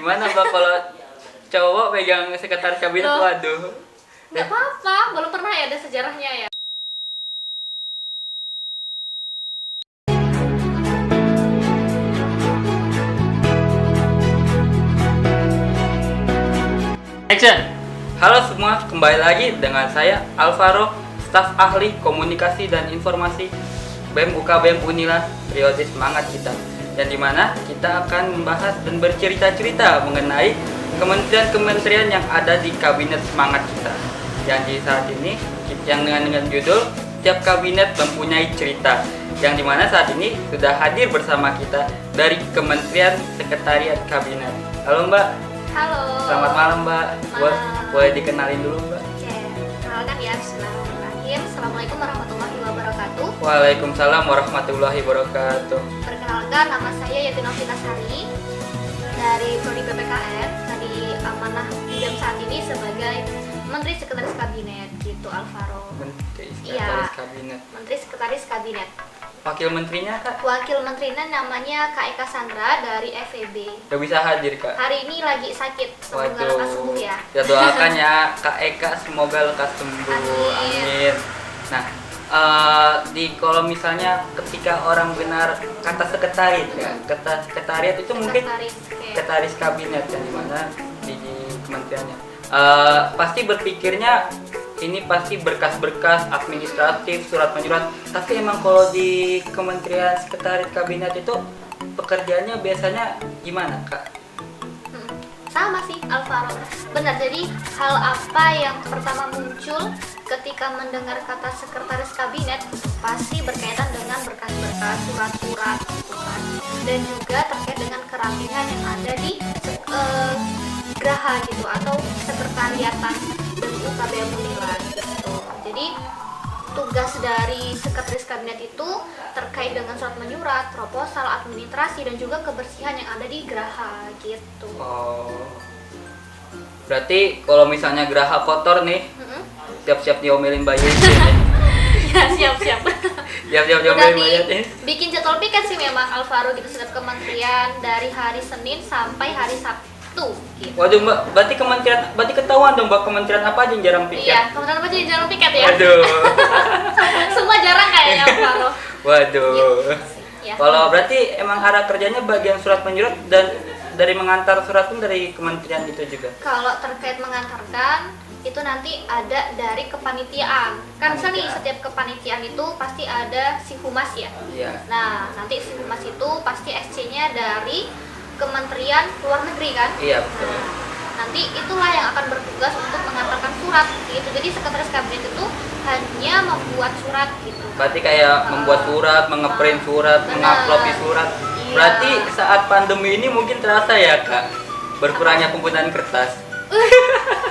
Gimana Mbak kalau cowok pegang sekretaris kabinet? Loh. Waduh. Nggak apa-apa, belum pernah ya ada sejarahnya ya. Action. Halo semua, kembali lagi dengan saya Alvaro, staf ahli komunikasi dan informasi BEM UKBM Unila periode Semangat Kita, dan dimana kita akan membahas dan bercerita-cerita mengenai kementerian-kementerian yang ada di kabinet Semangat Kita. Yang di saat ini yang dengan judul Tiap Kabinet Mempunyai Cerita, yang dimana saat ini sudah hadir bersama kita dari Kementerian Sekretariat Kabinet. Halo Mbak. Halo. Selamat malam Mbak. Malam. Boleh dikenalin dulu Mbak? Oke, kenalkan ya, bismillahirrahmanirrahim. Assalamualaikum warahmatullahi wabarakatuh. Waalaikumsalam warahmatullahi wabarakatuh. Perkenalkan, nama saya Yati Novita Sari dari Prodi PPKN, dari amanah BEM saat ini sebagai Menteri Sekretaris Kabinet gitu, Alvaro. Menteri Iya. Sekretaris Kabinet. Menteri Sekretaris Kabinet. Wakil menterinya Kak? Wakil menterinya namanya Kak Eka Sandra dari FEB. Gak bisa hadir Kak? Hari ini lagi sakit, semoga lekas sembuh ya. Ya doakan ya Kak Eka, semoga lekas sembuh. Amin. Amin. Nah, kalau misalnya ketika orang benar kata sekretariat ya, kata sekretariat itu mungkin Sekretaris, oke. sekretaris kabinet yang dimana di kementeriannya pasti berpikirnya ini pasti berkas-berkas administratif, surat menyurat. Tapi emang kalau di kementerian sekretaris kabinet itu pekerjaannya biasanya gimana Kak? Sama sih Alvaro, benar. Jadi hal apa yang pertama muncul ketika mendengar kata sekretaris kabinet pasti berkaitan dengan berkas-berkas, surat-surat gitu kan, dan juga terkait dengan kerapihan yang ada di Graha gitu atau sekretariatan BEM UKBM Unila gitu. Jadi tugas dari sekretaris kabinet itu terkait dengan surat menyurat, proposal, administrasi, dan juga kebersihan yang ada di Graha gitu. Oh, berarti kalau misalnya Graha kotor nih, siap-siap diomelin Mbak Yeti. Ya, siap-siap. Siap-siap Udah diomelin Mbak Yeti. bikin jadwal piket sih memang Alvaro gitu, setiap kementerian dari hari Senin sampai hari Sabtu gitu. Waduh Mbak, berarti ketahuan dong Mbak kementerian apa aja yang jarang piket? Iya, kementerian apa aja yang jarang piket ya? Waduh. Semua jarang kayaknya Alvaro. Waduh. Gitu sih, ya. Kalau berarti emang arah kerjanya bagian surat menyurat dan dari mengantar surat pun dari kementerian itu juga. Kalau terkait mengantarkan itu nanti ada dari kepanitiaan. Kan bisa nih, setiap kepanitiaan itu pasti ada si humas ya. Iya. Nah, nanti si humas itu pasti SC-nya dari Kementerian Luar Negeri kan? Iya betul. Nah, nanti itulah yang akan bertugas untuk mengantarkan surat gitu. Jadi sekretaris kabinet itu hanya membuat surat gitu. Berarti kayak membuat surat, mengeprint surat, Benar. mengupload di surat. Iya. Berarti saat pandemi ini mungkin terasa ya Kak, berkurangnya penggunaan kertas.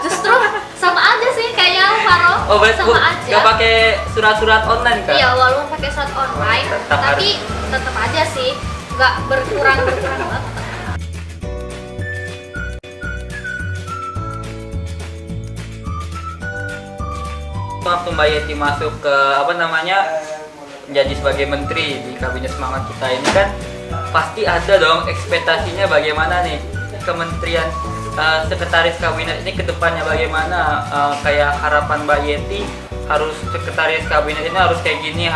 Justru sama aja sih kayaknya Alvaro. Oh berarti sama aja. nggak pakai surat-surat online Kak? Iya, walaupun pakai surat online, Tetap tapi tetap aja sih nggak berkurang banget. Waktu Mbak Yeti masuk ke menjadi sebagai menteri di kabinet Semangat Kita ini kan pasti ada dong ekspektasinya bagaimana nih kementerian sekretaris kabinet ini ke depannya bagaimana, kayak harapan Mbak Yeti harus sekretaris kabinet ini harus kayak gini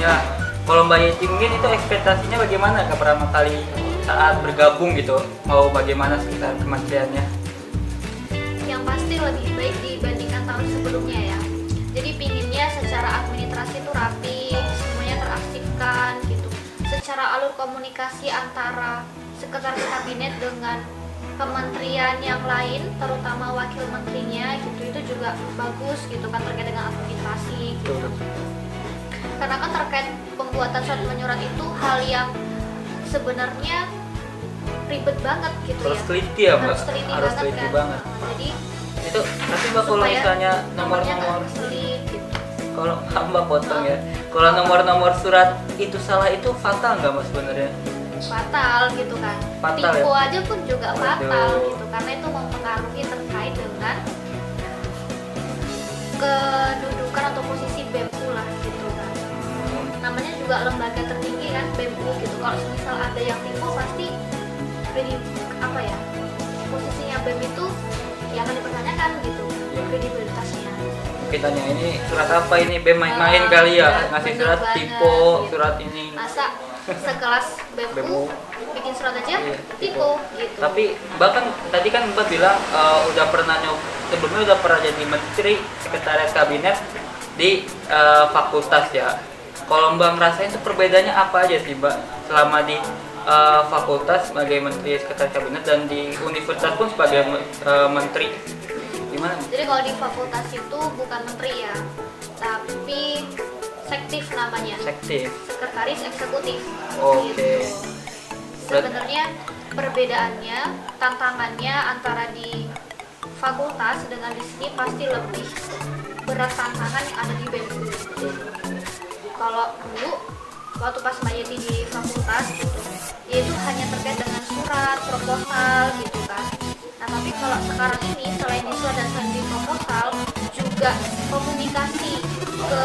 lah. Kalau Mbak Yeti mungkin itu ekspektasinya bagaimana Kak pertama kali saat bergabung gitu, mau bagaimana sekitar kementeriannya? Yang pasti lebih baik dibandingkan tahun sebelumnya ya. Jadi pinginnya secara administrasi itu rapi, semuanya teraktifkan gitu. Secara alur komunikasi antara sekretaris kabinet dengan kementerian yang lain, terutama wakil menterinya gitu, itu juga bagus gitu kan, terkait dengan administrasi gitu. Karena kan terkait pembuatan surat menyurat itu hal yang sebenarnya ribet banget gitu. Harus ya. teliti ya Mbak? Harus teliti Harus banget teliti kan. banget. Jadi Itu tapi Mbak kalau supaya misalnya nomornya nggak nomor-nomor, keselip gitu. kalau Mbak potong ya, kalau nomor-nomor surat itu salah itu fatal nggak Mas sebenarnya? Fatal gitu kan. Fatal Tipe ya? aja pun juga Waduh. fatal gitu, karena itu mempengaruhi terkait dengan kedudukan atau posisi BEM-U lah gitu kan. Namanya juga lembaga tertinggi kan, BEM-U gitu. Kalau misal ada yang tipu pasti jadi apa ya, posisinya BEM itu ya akan dipertanyakan gitu, kredibilitasnya. Kita tanya ini surat apa ini, BEM main-main kali ya, ngasih bener surat banget, tipe, gitu. surat ini. Masa sekelas BEMU bikin surat aja Iya, tipe gitu. Tapi bahkan tadi kan Mbak bilang udah pernah sebelumnya udah pernah jadi menteri sekretaris kabinet di fakultas ya. Kalau Mbak ngerasain itu perbedaannya apa aja sih Mbak selama di fakultas sebagai menteri sekretaris kabinet dan di universitas pun sebagai menteri, gimana? Jadi kalau di fakultas itu bukan menteri ya, tapi sektif namanya. Sektif. Sekretaris eksekutif. Oke. Gitu. Sebenarnya perbedaannya, tantangannya antara di fakultas dengan di sini pasti lebih berat tantangan yang ada di BEMU. Kalau dulu waktu pas Mbak Yeti di fakultas gitu, yaitu hanya terkait dengan surat, proposal gitu kan. Nah tapi kalau sekarang ini selain di surat dan selain di proposal juga komunikasi ke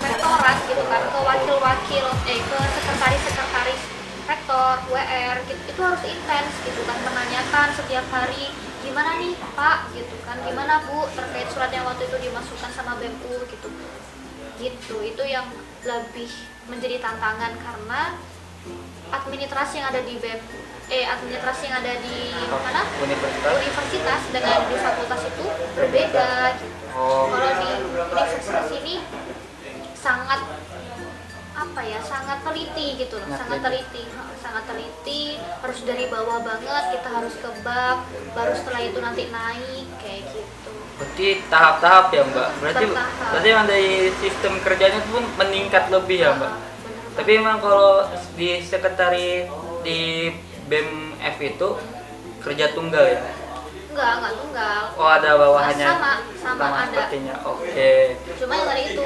rektorat gitu kan, ke wakil-wakil, ke sekretaris-sekretaris rektor, WR gitu, itu harus intens gitu kan, menanyakan setiap hari gimana nih Pak gitu kan, gimana Bu terkait surat yang waktu itu dimasukkan sama BEMU gitu. Gitu, itu yang lebih menjadi tantangan karena administrasi yang ada di administrasi yang ada di mana? Universitas dengan di fakultas itu berbeda gitu. Kalau di universitas ini sangat sangat teliti gitu loh, sangat teliti, harus dari bawah banget, kita harus ke bab, baru setelah itu nanti naik kayak gitu. Berarti tahap-tahap ya Mbak. Berarti yang dari sistem kerjanya pun meningkat lebih ya Mbak. Tapi emang kalau di sekretari di BEM-F itu kerja tunggal ya? Enggak tunggal. Oh ada bawahannya? Sama ada. Sepertinya, oke. Cuma yang tadi itu,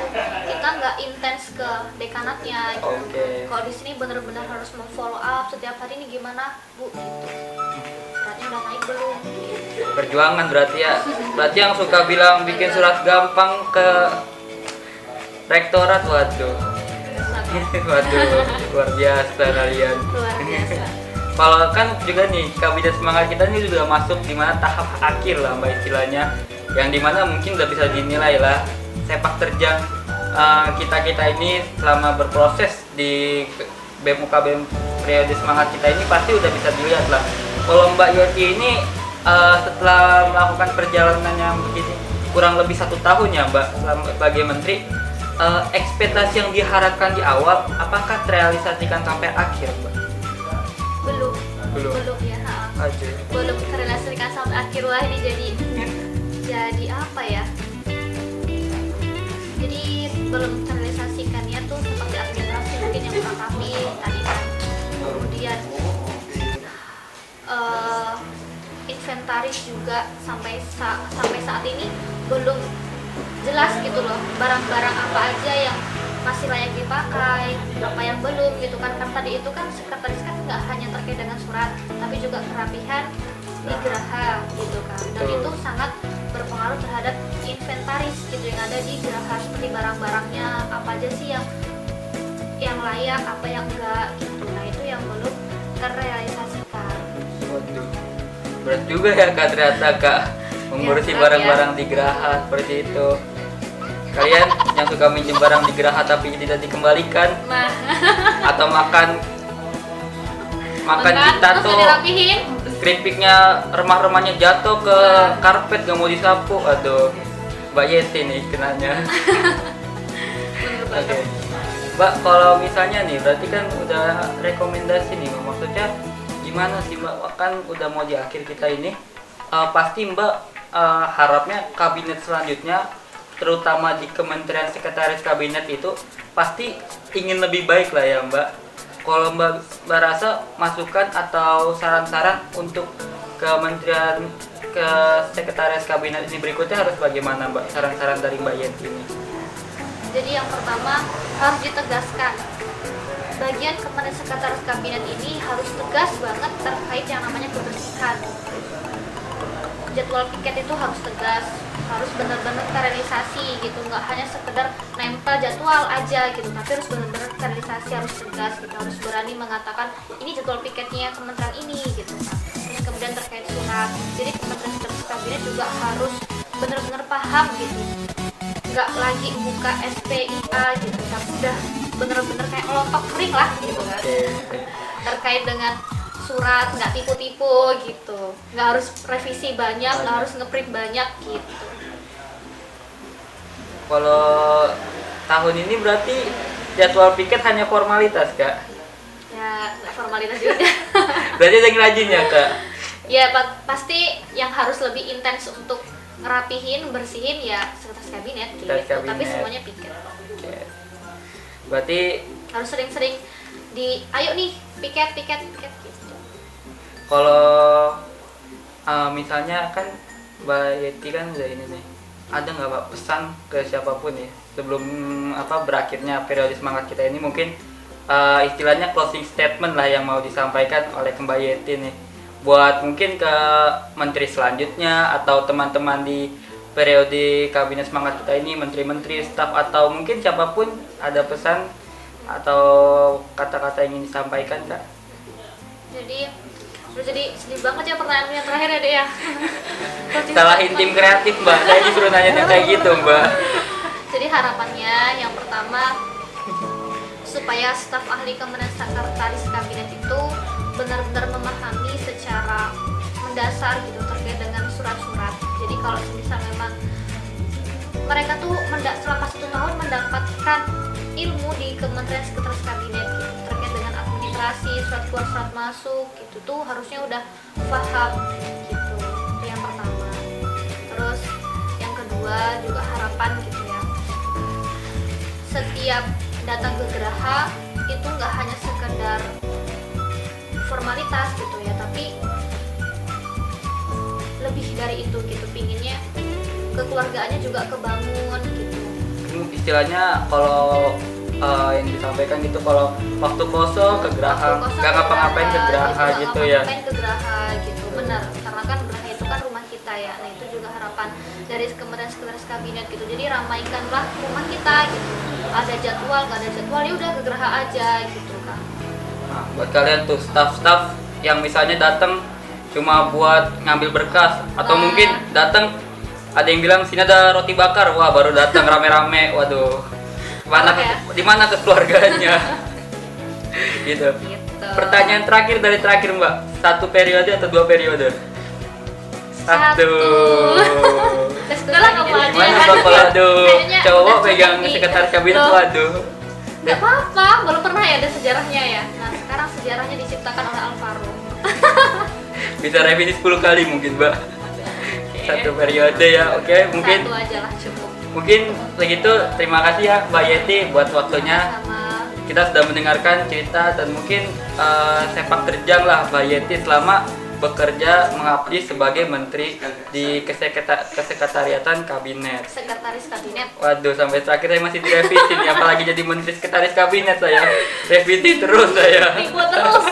kita nggak intens ke dekanatnya gitu. Kalau di sini benar-benar harus memfollow up setiap hari ini gimana Bu gitu. Suratnya udah naik belum? Perjuangan berarti ya. Berarti yang suka bilang bikin surat gampang ke rektorat, waduh. Waduh, luar biasa kalian. Luar biasa. Kalau kan juga nih kabinet semangat kita ini sudah masuk di mana tahap akhir lah Mbak istilahnya, yang dimana mungkin udah bisa dinilai lah sepak terjang kita ini selama berproses di BEM UKBM periode semangat kita ini pasti udah bisa dilihat lah. Kalau Mbak Yoti ini setelah melakukan perjalanannya begini kurang lebih 1 tahun ya Mbak sebagai menteri, ekspektasi yang diharapkan di awal apakah terrealisasikan sampai akhir Mbak? Belum ya, belum terrealisasikan sampai akhir. Wah ini jadi apa ya, jadi belum terrealisasikannya tuh seperti administrasi mungkin yang kurang rapi tadi kan, kemudian inventaris juga sampai saat ini belum jelas gitu loh, barang-barang apa aja yang masih layak dipakai, apa yang belum gitu kan. Karena tadi itu kan sekretaris kan nggak hanya terkait dengan surat, tapi juga kerapihan di geraha gitu kan, dan itu sangat berpengaruh terhadap inventaris gitu yang ada di geraha, seperti barang-barangnya apa aja sih yang layak, apa yang enggak gitu. Nah itu yang belum terrealisasikan. Waduh, berat juga ya Kak ternyata Kak mengurusi barang-barang di geraha seperti itu. Kalian yang suka minjem barang di geraha tapi tidak dikembalikan, atau makan kita tuh keripiknya remah-remahnya jatuh ke karpet gak mau disapu, aduh Mbak Yeti nih kenanya. Oke. Mbak, kalau misalnya nih berarti kan udah rekomendasi nih, maksudnya gimana sih Mbak, kan udah mau di akhir kita ini, pasti Mbak harapnya kabinet selanjutnya terutama di Kementerian Sekretaris Kabinet itu pasti ingin lebih baik lah ya Mbak. Kalau Mbak rasa masukan atau saran-saran untuk Kementerian Sekretaris Kabinet ini berikutnya harus bagaimana Mbak? Saran-saran dari Mbak Yenti ini. Jadi yang pertama harus ditegaskan, bagian Kementerian Sekretaris Kabinet ini harus tegas banget terkait yang namanya kebersihan. Jadwal piket itu harus tegas, harus benar-benar terrealisasi gitu, nggak hanya sekedar nempel jadwal aja gitu, tapi harus benar-benar terrealisasi, harus tegas gitu, harus berani mengatakan ini jadwal piketnya kementerian ini gitu kan. Terus kemudian terkait surat. Jadi Kementerian Sekretaris Kabinet juga harus benar-benar paham gitu, nggak lagi buka SPIA gitu, tapi udah bener-bener kayak lotok kering lah gitu kan. Terkait dengan surat, nggak tipu-tipu gitu, nggak harus revisi banyak, nggak harus ngeprint banyak gitu. Kalau tahun ini berarti jadwal piket hanya formalitas kak? Ya nggak formalitas juga. Berarti ada yang rajin ya kak? Ya pasti yang harus lebih intens untuk ngerapihin, bersihin ya sekretaris kabinet gitu. Tapi semuanya piket. Oke. Berarti harus sering-sering ayo nih piket gitu. Kalau misalnya kan Mbak Yeti kan udah ini nih, ada nggak Pak pesan ke siapapun ya sebelum berakhirnya periode semangat kita ini, mungkin istilahnya closing statement lah yang mau disampaikan oleh Mbak Yeti nih buat mungkin ke menteri selanjutnya atau teman-teman di periode kabinet semangat kita ini, menteri-menteri, staf atau mungkin siapapun, ada pesan atau kata-kata yang ingin disampaikan kak? Jadi sedih banget ya pertanyaan yang terakhir ya Dek ya. Salahin tim kreatif mbak, saya disuruh nanya kayak gitu mbak. Jadi harapannya yang pertama supaya staf ahli Kementerian Sekretaris Kabinet itu benar-benar memahami secara mendasar gitu terkait dengan surat-surat. Jadi kalau misal memang mereka tuh selama 1 tahun mendapatkan ilmu di Kementerian Sekretaris Kabinet gitu, terkait dengan administrasi, surat keluar surat masuk gitu tuh harusnya udah paham gitu. Itu yang pertama. Terus yang kedua juga harapan gitu ya, setiap datang ke Geraha itu nggak hanya sekedar formalitas gitu ya, tapi lebih dari itu gitu, pinginnya kekeluargaannya juga kebangun gitu. Istilahnya kalau yang disampaikan gitu, kalau waktu kosong ke Geraha, nggak ngapa-ngapain ke Geraha gitu ya. Ngapain ke Geraha gitu, benar. Karena kan Geraha itu kan rumah kita ya. Nah itu juga harapan dari Kementerian Sekretaris Kabinet gitu. Jadi ramaikanlah rumah kita gitu. Ada jadwal, nggak ada jadwal ya udah ke Geraha aja gitu kan. Nah, buat kalian tuh staff-staff yang misalnya datang cuma buat ngambil berkas atau mungkin datang ada yang bilang sini ada roti bakar, wah baru datang rame-rame, waduh. Di mana kekeluarganya? gitu. Pertanyaan terakhir dari terakhir Mbak, 1 periode atau 2 periode? 1. Gimana Mbak kalau cowok pegang sekretaris kabinet, waduh. Gak apa-apa, belum pernah ya ada sejarahnya ya. Nah sekarang sejarahnya diciptakan oleh Alvaro. Bisa revisi 10 kali mungkin Mbak. 1 periode ya, oke mungkin 1 aja lah cukup. Mungkin segitu, terima kasih ya Mbak Yeti buat waktunya. Sama. Kita sudah mendengarkan cerita dan mungkin sepak terjang lah Mbak Yeti selama bekerja mengabdi sebagai menteri di kesekretariatan kabinet. Sekretaris kabinet. Waduh, sampai terakhir saya masih direvisi nih, apalagi jadi menteri sekretaris kabinet saya. Revisi terus saya. Ribut terus.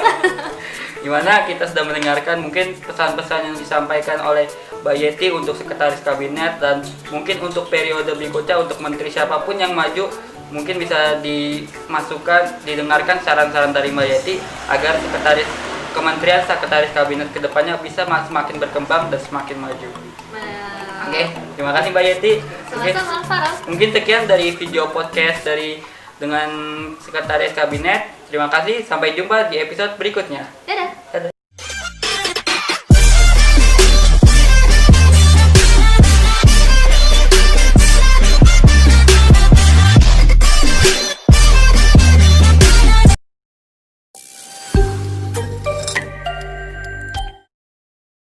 Gimana kita sudah mendengarkan mungkin pesan-pesan yang disampaikan oleh Mbak Yeti untuk sekretaris kabinet, dan mungkin untuk periode berikutnya untuk menteri siapapun yang maju mungkin bisa didengarkan saran-saran dari Mbak Yeti agar Kementerian Sekretaris Kabinet kedepannya bisa semakin berkembang dan semakin maju. Oke, terima kasih Mbak Yeti. Sama-sama Alvaro. Mungkin sekian dari video podcast dengan Sekretaris Kabinet. Terima kasih, sampai jumpa di episode berikutnya.